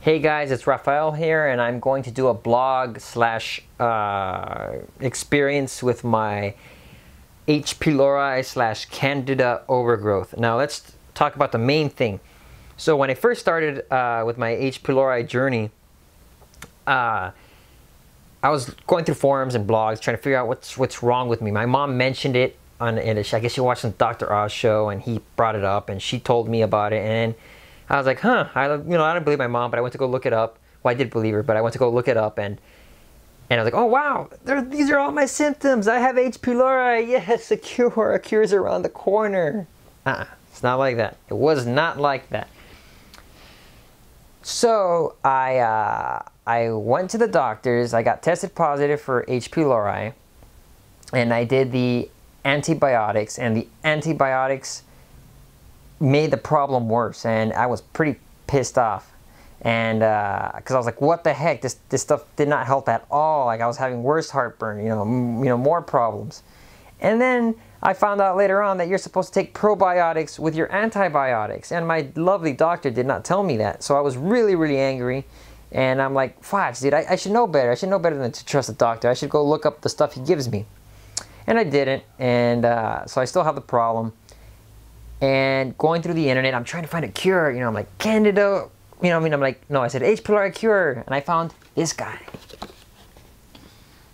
Hey guys, it's Raphael here, and I'm going to do a blog slash experience with my H. pylori slash Candida Overgrowth. Now let's talk about the main thing. So when I first started with my H. pylori journey, I was going through forums and blogs trying to figure out what's wrong with me. My mom mentioned it on, and I guess she watched some Dr. Oz show, and he brought it up, and she told me about it, and I was like, huh, I don't believe my mom, but I went to go look it up. Well, I did believe her, but I went to go look it up, and I was like, oh wow, these are all my symptoms. I have H. pylori. Yes, a cure's around the corner. It's not like that. It was not like that. So I went to the doctors. I got tested positive for H. pylori, and I did the antibiotics, and the antibiotics made the problem worse, and I was pretty pissed off, and because I was like, what the heck, this stuff did not help at all. Like, I was having worse heartburn, more problems. And then I found out later on that you're supposed to take probiotics with your antibiotics, and my lovely doctor did not tell me that. So I was really, really angry, and I'm like, fudge, dude, I should know better. I should know better than to trust a doctor. I should go look up the stuff he gives me. And I didn't, and so I still have the problem. And going through the internet, I'm trying to find a cure. I'm like, Candida, I'm like, no, I said H. pylori cure, and I found this guy.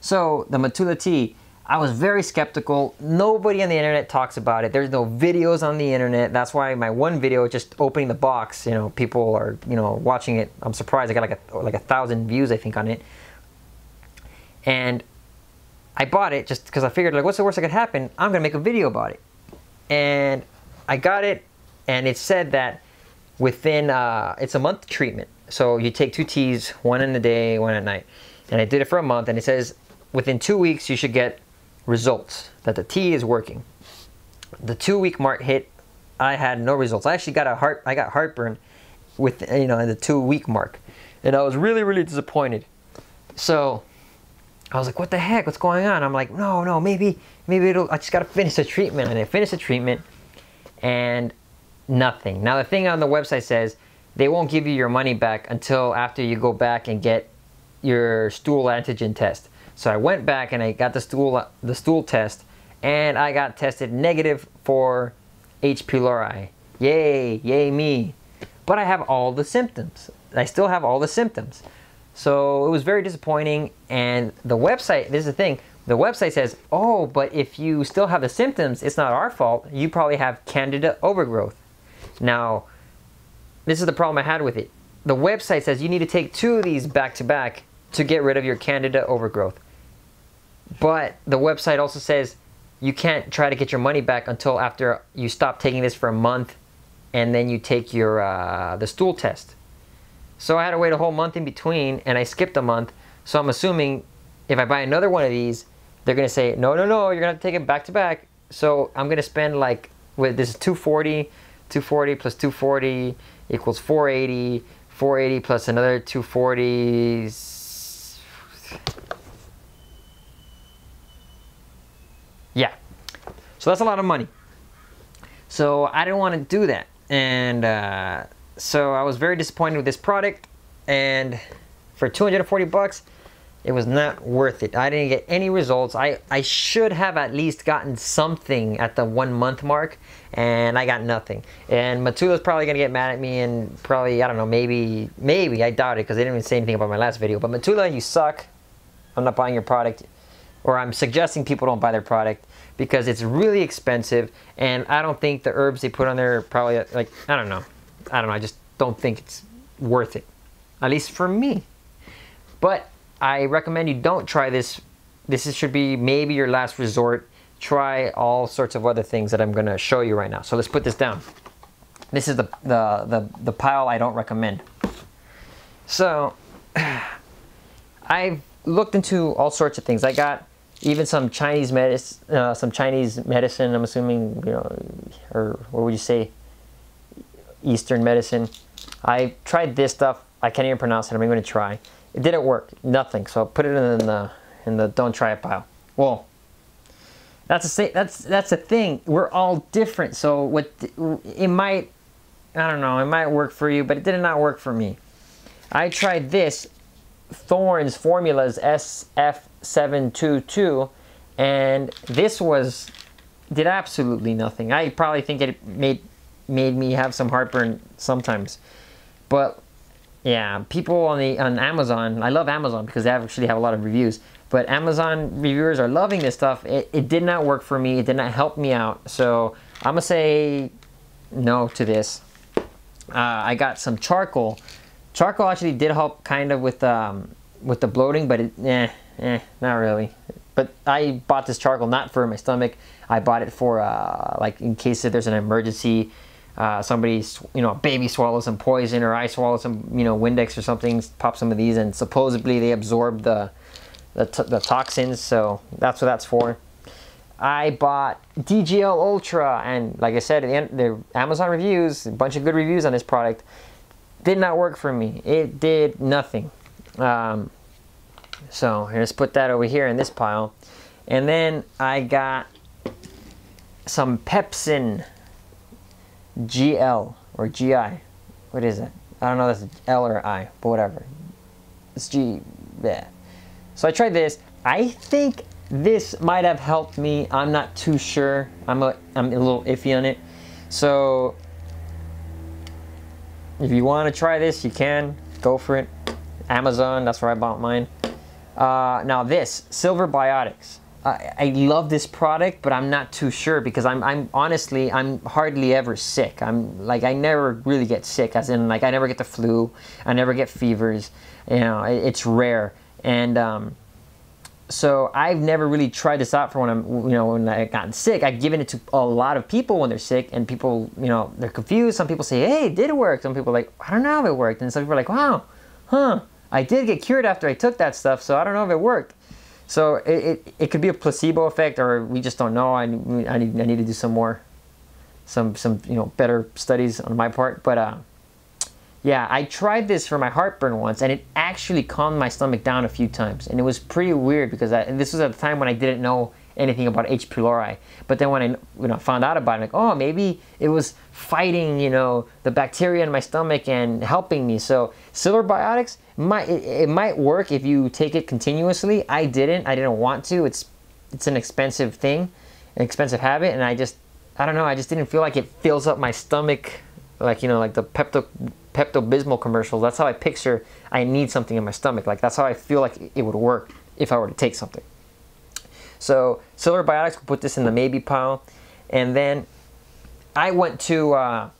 So the Matula tea, I was very skeptical. Nobody on the internet talks about it. There's no videos on the internet. That's why my one video, just opening the box, people are, watching it. I'm surprised. I got like 1,000 views, I think, on it. And I bought it just because I figured, like, what's the worst that could happen? I'm gonna make a video about it. And I got it, and it said that within, it's a month treatment. So you take 2 teas, one in the day, one at night. And I did it for a month, and it says within 2 weeks you should get results, that the tea is working. The 2-week mark hit, I had no results. I actually got heartburn with, in the 2-week mark. And I was really, really disappointed. So I was like, what the heck, what's going on? I'm like, no, maybe I just gotta finish the treatment. And I finished the treatment, and nothing. Now the thing on the website says they won't give you your money back until after you go back and get your stool antigen test. So I went back and I got the stool test, and I got tested negative for H. pylori. Yay me. But I have all the symptoms. I still have all the symptoms. So it was very disappointing, and the website, this is the thing, the website says, oh, but if you still have the symptoms, it's not our fault. You probably have Candida Overgrowth. Now, this is the problem I had with it. The website says you need to take 2 of these back to back to get rid of your Candida Overgrowth. But the website also says you can't try to get your money back until after you stop taking this for a month, and then you take your the stool test. So I had to wait a whole month in between, and I skipped a month. So I'm assuming if I buy another one of these, they're gonna say, no, you're gonna have to take it back to back. So I'm gonna spend, like, this is 240 plus 240 equals 480, 480 plus another 240. Yeah, so that's a lot of money. So I didn't want to do that, and so I was very disappointed with this product, and for 240 bucks, it was not worth it. I didn't get any results. I should have at least gotten something at the 1 month mark, and I got nothing. And Matula's probably gonna get mad at me, and probably, I don't know, maybe, I doubt it, because they didn't even say anything about my last video. But Matula, you suck. I'm not buying your product, or I'm suggesting people don't buy their product, because it's really expensive, and I don't think the herbs they put on there are probably, like, I don't know, I just don't think it's worth it, at least for me. But I recommend you don't try this. This should be maybe your last resort. Try all sorts of other things that I'm going to show you right now. So let's put this down. This is the pile I don't recommend. So I've looked into all sorts of things. I got even some Chinese medicine. I'm assuming, or what would you say, Eastern medicine. I tried this stuff. I can't even pronounce it. I'm even going to try. It didn't work. Nothing. So I put it in the don't try it pile. Well, that's the thing. We're all different. So it might, I don't know, it might work for you, but it did not work for me. I tried this Thorns Formulas SF722, and this did absolutely nothing. I probably think it made me have some heartburn sometimes. But yeah, people on Amazon, I love Amazon because they actually have a lot of reviews, but Amazon reviewers are loving this stuff. It did not work for me. It did not help me out. So I'm gonna say no to this. I got some charcoal. Charcoal actually did help kind of with the bloating, but not really. But I bought this charcoal not for my stomach. I bought it for like in case if there's an emergency, somebody, a baby swallows some poison, or I swallow some, Windex or something, pop some of these, and supposedly they absorb the toxins. So that's what that's for. I bought DGL Ultra, and like I said, the Amazon reviews, a bunch of good reviews on this product, did not work for me. It did nothing. So let's put that over here in this pile. And then I got some Pepsin GL or GI. What is it? I don't know if that's L or I, but whatever. It's G. Yeah. So I tried this. I think this might have helped me. I'm not too sure. I'm a little iffy on it. So if you want to try this, you can go for it. Amazon, that's where I bought mine. Now this Silver Biotics. I love this product, but I'm not too sure because I'm honestly hardly ever sick. I never really get sick, as in like I never get the flu, I never get fevers. It's rare, and so I've never really tried this out for when I gotten sick. I've given it to a lot of people when they're sick, and people, they're confused. Some people say, hey, did it work? Some people are like, I don't know if it worked. And some people are like, wow, I did get cured after I took that stuff, so I don't know if it worked. So it could be a placebo effect, or we just don't know. I need to do some better studies on my part. But yeah, I tried this for my heartburn once, and it actually calmed my stomach down a few times, and it was pretty weird because this was at the time when I didn't know anything about H. pylori. But then when I found out about it, I'm like, oh, maybe it was fighting the bacteria in my stomach and helping me. So Silver Biotics it might work if you take it continuously. I didn't want to. It's an expensive thing, an expensive habit, and I don't know, I just didn't feel like it fills up my stomach like like the Pepto-Bismol commercials. That's how I picture I need something in my stomach. Like that's how I feel like it would work if I were to take something. So Silver Biotics, we'll put this in the maybe pile. And then I went to an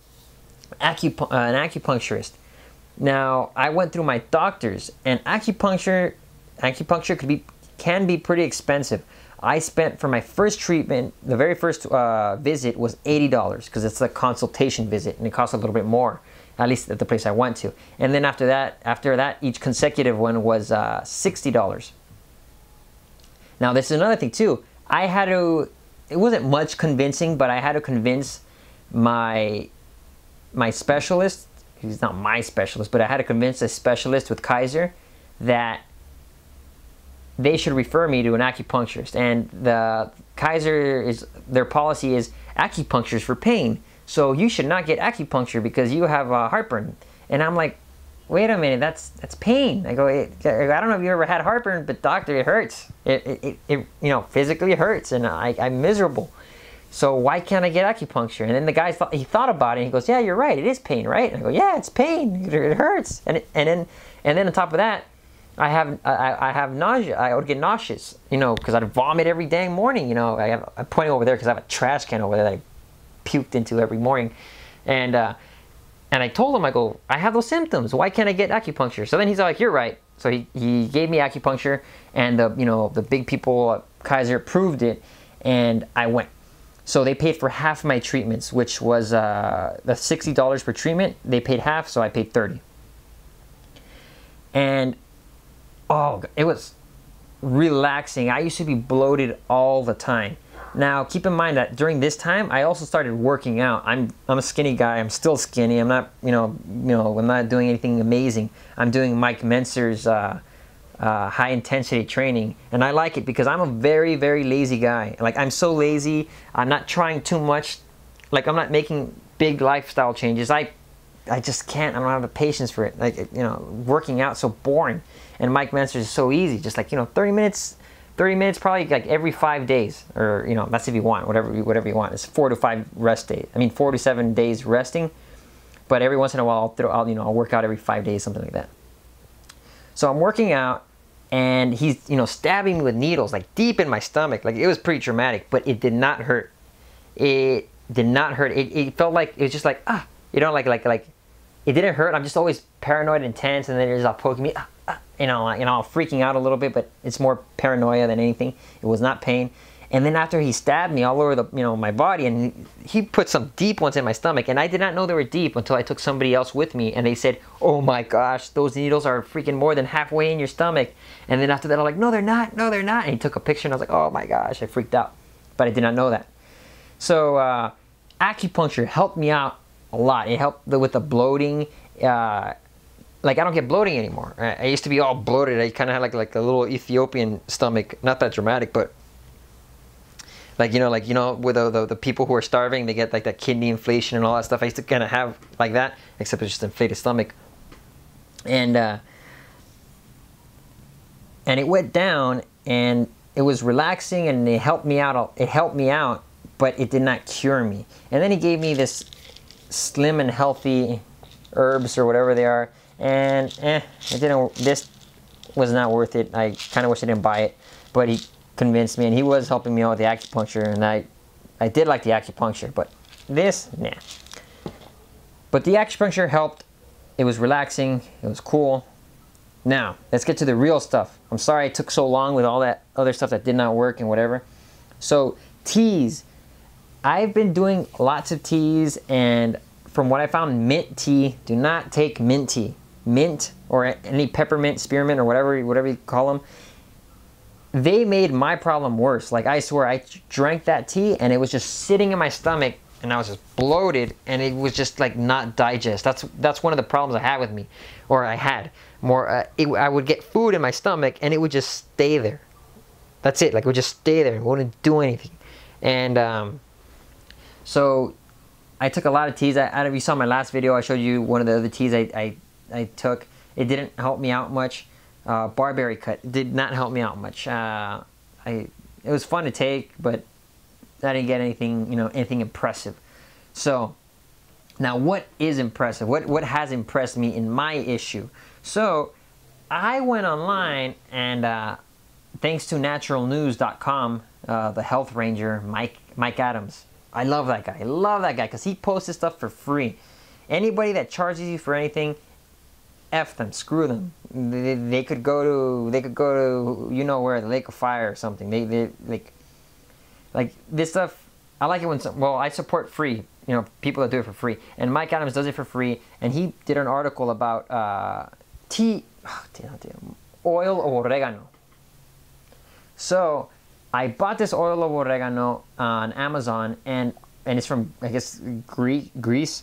acupuncturist. Now I went through my doctors, and acupuncture can be pretty expensive. I spent, for my first treatment, the very first visit was $80 because it's a consultation visit, and it costs a little bit more, at least at the place I went to. And then after that, each consecutive one was $60. Now this is another thing too. It wasn't much convincing, but I had to convince my specialist. He's not my specialist, but I had to convince a specialist with Kaiser that they should refer me to an acupuncturist. And the Kaiser their policy is acupuncture is for pain, so you should not get acupuncture because you have heartburn. And I'm like, wait a minute, that's pain. I go, I don't know if you ever had heartburn, but doctor, it hurts. It physically hurts, and I'm miserable. So why can't I get acupuncture? And then the guy thought about it, and he goes, yeah, you're right, it is pain, right? And I go, yeah, it's pain, it hurts. And then on top of that, I have nausea. I would get nauseous, because I'd vomit every dang morning. I'm pointing over there because I have a trash can over there that I puked into every morning, and I told him, I go, I have those symptoms. Why can't I get acupuncture? So then he's like, you're right. So he gave me acupuncture, and the big people at Kaiser approved it, and I went. So they paid for half my treatments, which was the $60 per treatment. They paid half, so I paid $30. And oh, it was relaxing. I used to be bloated all the time. Now, keep in mind that during this time, I also started working out. I'm a skinny guy. I'm still skinny. I'm not, I'm not doing anything amazing. I'm doing Mike Mentzer's high intensity training, and I like it because I'm a very, very lazy guy. Like, I'm so lazy. I'm not trying too much. Like, I'm not making big lifestyle changes. I I just can't. I don't have the patience for it. Like, you know, working out so boring, and Mike Masters is so easy. Just like, you know, 30 minutes probably like every 5 days, or you know, that's if you want, whatever you want. It's 4 to 5 rest days. I mean, 4 to 7 days resting, but every once in a while I'll work out every 5 days, something like that. So I'm working out, and he's, you know, stabbing me with needles like deep in my stomach. Like, it was pretty traumatic, but it did not hurt. It did not hurt. It felt like, it was just like, you know, like it didn't hurt. I'm just always paranoid and tense, and then it's all poking me, you know, freaking out a little bit, but it's more paranoia than anything. It was not pain. And then after he stabbed me all over the, you know, my body, and he put some deep ones in my stomach, and I did not know they were deep until I took somebody else with me, and they said, oh my gosh, those needles are freaking more than halfway in your stomach. And then after that, I'm like, no, they're not, no, they're not. And he took a picture, and I was like, oh my gosh, I freaked out. But I did not know that. So acupuncture helped me out a lot. It helped with the bloating. Like, I don't get bloating anymore. I used to be all bloated. I kind of had like a little Ethiopian stomach. Not that dramatic, but like, you know, with the people who are starving, they get like that kidney inflation and all that stuff. I used to kind of have like that, except it's just inflated stomach. And it went down, and it was relaxing, and it helped me out. It helped me out, but it did not cure me. And then he gave me this slim and healthy herbs or whatever they are, and this was not worth it. I kind of wish I didn't buy it, but he convinced me, and he was helping me out with the acupuncture, and I did like the acupuncture, but this, nah. But the acupuncture helped. It was relaxing. It was cool. Now, let's get to the real stuff. I'm sorry it took so long with all that other stuff that did not work and whatever. So, teas. I've been doing lots of teas, and from what I found, mint tea, do not take mint tea. Mint, or any peppermint, spearmint, or whatever you call them, they made my problem worse. Like, I swear, I drank that tea, and it was just sitting in my stomach, and I was just bloated, and it was just like not digest. That's one of the problems I had with me, or I had more. I would get food in my stomach, and it would just stay there. That's it. Like, it would just stay there. It wouldn't do anything. And so I took a lot of teas. If you saw my last video, I showed you one of the other teas I took. It didn't help me out much. Barberry cut did not help me out much. It was fun to take, but I didn't get anything, you know, anything impressive. So now, what is impressive? What has impressed me in my issue? So I went online, and thanks to naturalnews.com, the health ranger Mike Adams. I love that guy. I love that guy because he posts his stuff for free. Anybody that charges you for anything, F them, screw them. They could go to you know where, the Lake of Fire or something. They like this stuff. I like it when I support free. You know, people that do it for free. And Mike Adams does it for free. And he did an article about oil of oregano. So I bought this oil of oregano on Amazon, and it's from, I guess, Greece.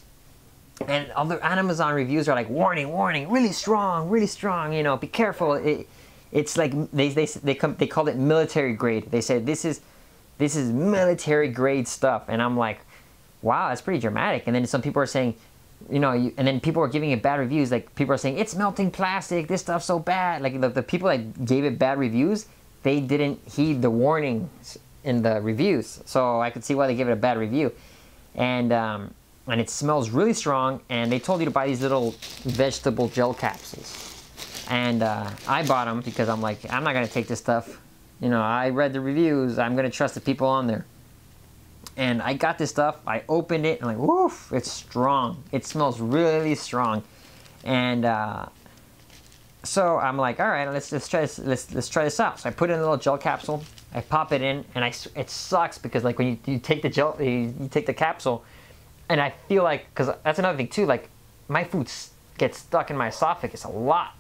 And all the Amazon reviews are like, warning, warning, really strong, you know, be careful. It's like they called it military grade. They said this is military grade stuff, and I'm like, wow, that's pretty dramatic. And then some people are saying, you know, and then people are giving it bad reviews. Like, people are saying it's melting plastic. This stuff's so bad. Like, the people that gave it bad reviews, they didn't heed the warnings in the reviews. So I could see why they gave it a bad review. And it smells really strong. And they told you to buy these little vegetable gel capsules. And I bought them because I'm like, I'm not gonna take this stuff. You know, I read the reviews. I'm gonna trust the people on there. And I got this stuff. I opened it, and I'm like, woof! It's strong. It smells really strong. And so I'm like, all right, let's try this. Let's try this out. So I put it in a little gel capsule. I pop it in, and it sucks because like when you take the gel, you take the capsule, and I feel like, because that's another thing too. Like, my food gets stuck in my esophagus a lot.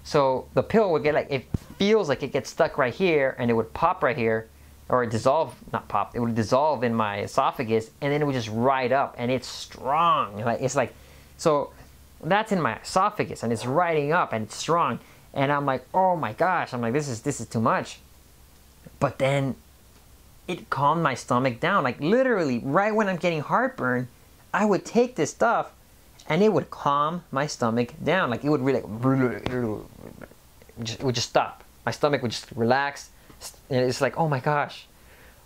So the pill would get like, it feels like it gets stuck right here, and it would pop right here, or dissolve, not pop, it would dissolve in my esophagus, and then it would just ride up, and it's strong. Like, it's like, so that's in my esophagus, and it's riding up, and it's strong, and I'm like, oh my gosh, I'm like, this is too much. But then it calmed my stomach down. Like, literally, right when I'm getting heartburn, I would take this stuff, and it would calm my stomach down. Like it would really, it would just stop. My stomach would just relax, and it's like, oh my gosh.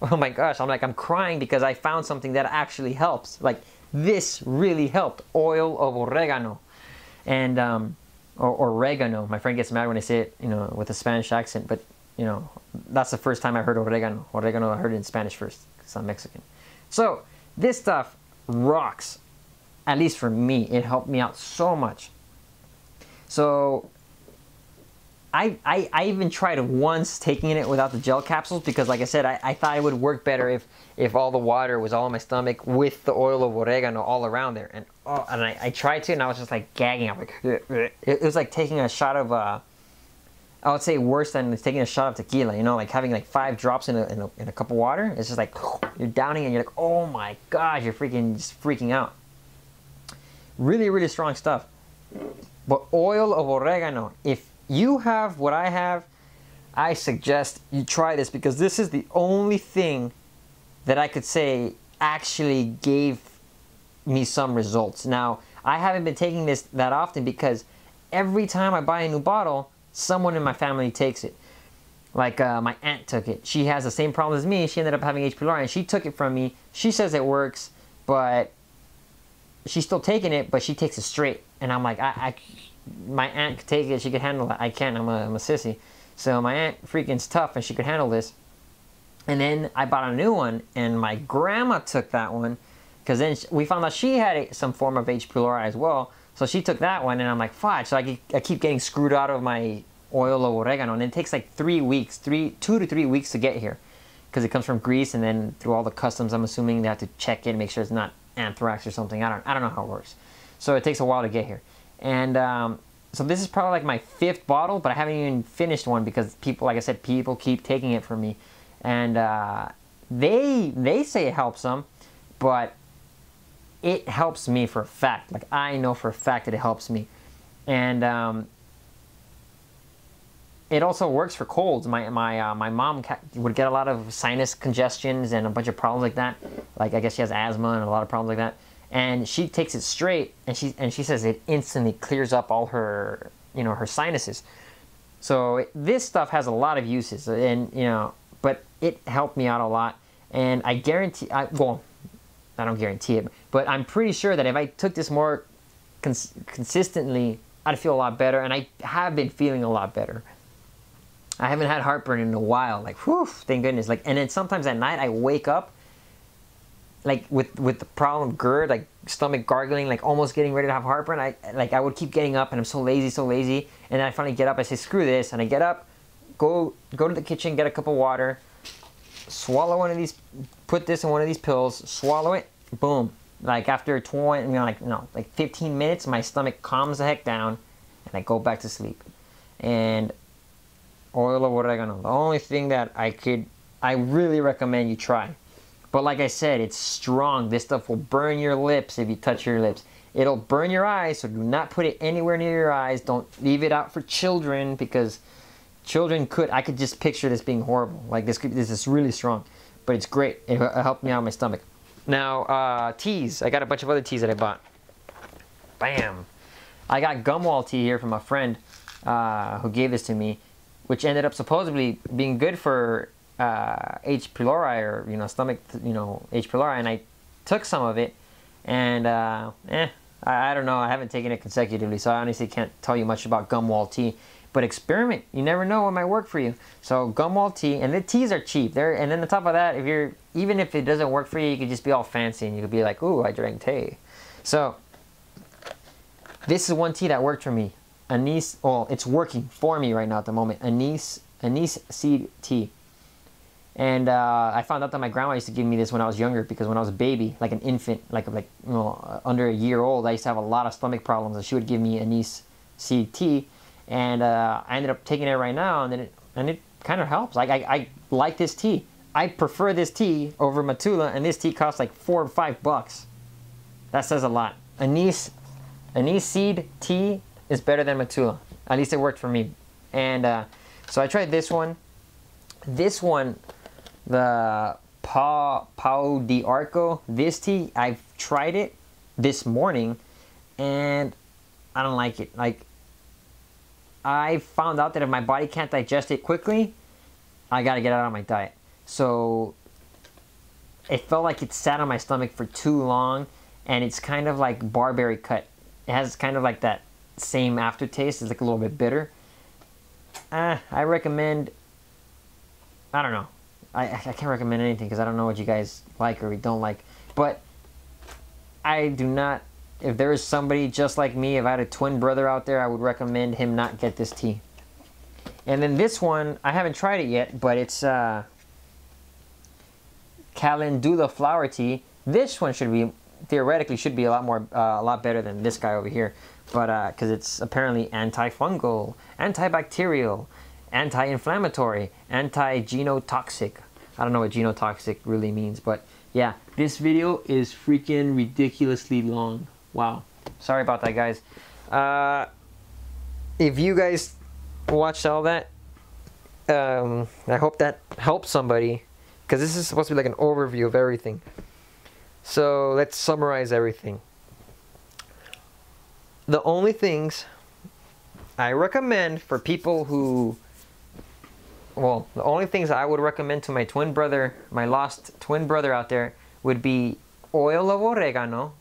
I'm like, I'm crying because I found something that actually helps. Like this really helped. Oil of oregano, and or oregano. My friend gets mad when I say it, you know, with a Spanish accent, but you know, that's the first time I heard oregano. Oregano, I heard it in Spanish first because I'm Mexican. So this stuff rocks. At least for me, it helped me out so much. So I even tried once taking it without the gel capsules because, like I said, I thought it would work better if all the water was all in my stomach with the oil of oregano all around there. And I tried to, and I was just like gagging. I'm like, it was like taking a shot of, I would say worse than taking a shot of tequila. You know, like having like 5 drops in a cup of water. It's just like you're downing, and you're like, oh my gosh, you're just freaking out. Really, really strong stuff. But oil of oregano, if you have what I have, I suggest you try this because this is the only thing that I could say actually gave me some results. Now, I haven't been taking this that often because every time I buy a new bottle, someone in my family takes it. Like my aunt took it. She has the same problem as me. She ended up having H. pylori and she took it from me. She says it works, but she's still taking it, but she takes it straight. And I'm like, my aunt could take it, she could handle it. I can't, I'm a sissy. So my aunt freaking's tough and she could handle this. And then I bought a new one, and my grandma took that one because then we found out she had some form of H. pylori as well. So she took that one, and I'm like, fudge. So I keep getting screwed out of my oil of oregano, and it takes like 3 weeks, 2 to 3 weeks to get here because it comes from Greece, and then through all the customs, I'm assuming they have to check it and make sure it's not anthrax or something. I don't know how it works. So it takes a while to get here. And so this is probably like my 5th bottle, but I haven't even finished one because people, like I said, people keep taking it from me. And they say it helps them, but it helps me for a fact. Like I know for a fact that it helps me. And it also works for colds. My mom would get a lot of sinus congestions and a bunch of problems like that. Like I guess she has asthma and a lot of problems like that. And she takes it straight, and she says it instantly clears up all her, you know, her sinuses. So this stuff has a lot of uses, and you know, but it helped me out a lot. And I guarantee, well, I don't guarantee it, but I'm pretty sure that if I took this more consistently, I'd feel a lot better. And I have been feeling a lot better. I haven't had heartburn in a while. Like, whew, thank goodness. Like, and then sometimes at night I wake up, like with the problem of GERD, like stomach gargling, like almost getting ready to have heartburn. I would keep getting up, and I'm so lazy, and then I finally get up. I say, screw this, and I get up, go to the kitchen, get a cup of water, swallow one of these, put this in one of these pills, swallow it, boom. Like after 20, you know, like 15 minutes, my stomach calms the heck down, and I go back to sleep. And oil of oregano, the only thing that I really recommend you try. But like I said, it's strong. This stuff will burn your lips if you touch your lips. It'll burn your eyes, so do not put it anywhere near your eyes. Don't leave it out for children because children I could just picture this being horrible. Like this is really strong, but it's great. It helped me out of my stomach. Now, teas. I got a bunch of other teas that I bought. Bam. I got gumwall tea here from a friend who gave this to me, which ended up supposedly being good for H. pylori, or you know, stomach, you know, H. pylori, and I took some of it, and I don't know, I haven't taken it consecutively, so I honestly can't tell you much about gumwall tea. But experiment, you never know what might work for you. So gumwall tea, and the teas are cheap. And then on top of that, even if it doesn't work for you, you could just be all fancy and you could be like, ooh, I drank tea. So this is one tea that worked for me. Anise, well, it's working for me right now at the moment. Anise seed tea. And I found out that my grandma used to give me this when I was younger, because when I was a baby, like an infant, like you know, under a year old, I used to have a lot of stomach problems, and she would give me anise seed tea, and I ended up taking it right now, and it kind of helps. Like I like this tea. I prefer this tea over Matula, and this tea costs like $4 or $5. That says a lot. Anise seed tea is better than Matula. At least it worked for me. And so I tried this one. This one, the Pau di Arco, this tea, I've tried it this morning, and I don't like it. Like, I found out that if my body can't digest it quickly, I gotta get it out of my diet. So it felt like it sat on my stomach for too long, and it's kind of like barberry cut. It has kind of like that same aftertaste. It's like a little bit bitter. I recommend, I don't know. I can't recommend anything because I don't know what you guys like or don't like. But I do not, if there is somebody just like me, if I had a twin brother out there, I would recommend him not get this tea. And then this one, I haven't tried it yet, but it's Calendula flower tea. This one should be, theoretically, should be a lot better than this guy over here. But because it's apparently antifungal, antibacterial, anti-inflammatory, anti-genotoxic. I don't know what genotoxic really means, but yeah, this video is freaking ridiculously long. Wow. Sorry about that, guys. If you guys watched all that, I hope that helps somebody, because this is supposed to be like an overview of everything. So let's summarize everything. The only things I recommend for people who, well, the only things I would recommend to my twin brother, my lost twin brother out there, would be oil of oregano,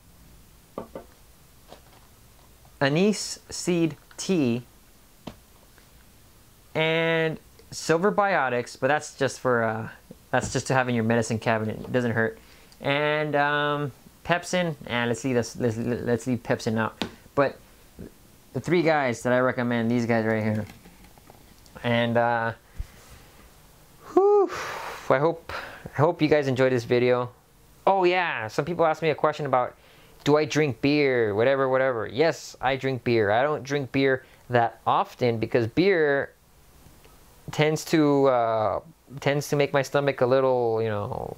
anise seed tea, and silver biotics, but that's just for that's just to have in your medicine cabinet. It doesn't hurt. And pepsin, and let's leave pepsin out. But the three guys that I recommend, these guys right here. And whew, I hope you guys enjoyed this video. Oh yeah, some people asked me a question about, do I drink beer, whatever. Yes, I drink beer. I don't drink beer that often because beer tends to make my stomach a little, you know,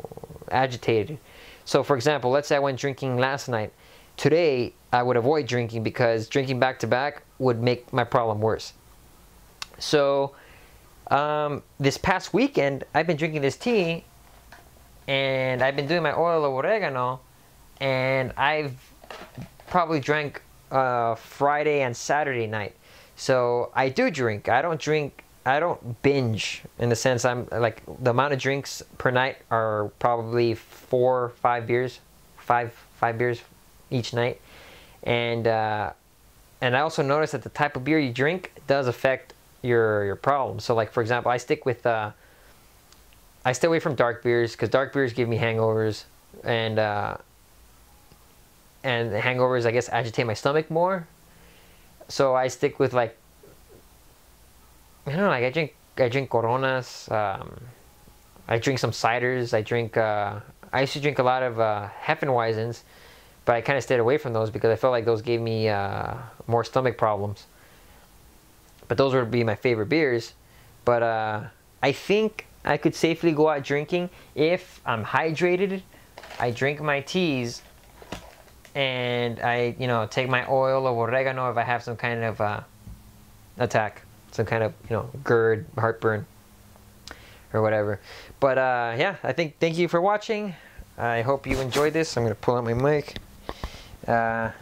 agitated. So for example, let's say I went drinking last night. Today I would avoid drinking because drinking back to back would make my problem worse. So this past weekend I've been drinking this tea, and I've been doing my oil of oregano, and I've probably drank Friday and Saturday night. So I do drink. I don't binge, in the sense I'm like, the amount of drinks per night are probably 4 or 5 beers, five beers each night. And I also noticed that the type of beer you drink does affect your problems. So like, for example, I stay away from dark beers because dark beers give me hangovers, and the hangovers, I guess, agitate my stomach more. So I stick with, like, I don't know, like I drink Coronas, I drink some ciders, I used to drink a lot of Hefeweizens, but I kind of stayed away from those because I felt like those gave me more stomach problems. But those would be my favorite beers. But I think I could safely go out drinking if I'm hydrated. I drink my teas, and I, you know, take my oil of oregano if I have some kind of attack, some kind of, you know, GERD, heartburn, or whatever. But yeah, thank you for watching. I hope you enjoyed this. I'm gonna pull out my mic, and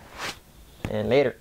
later.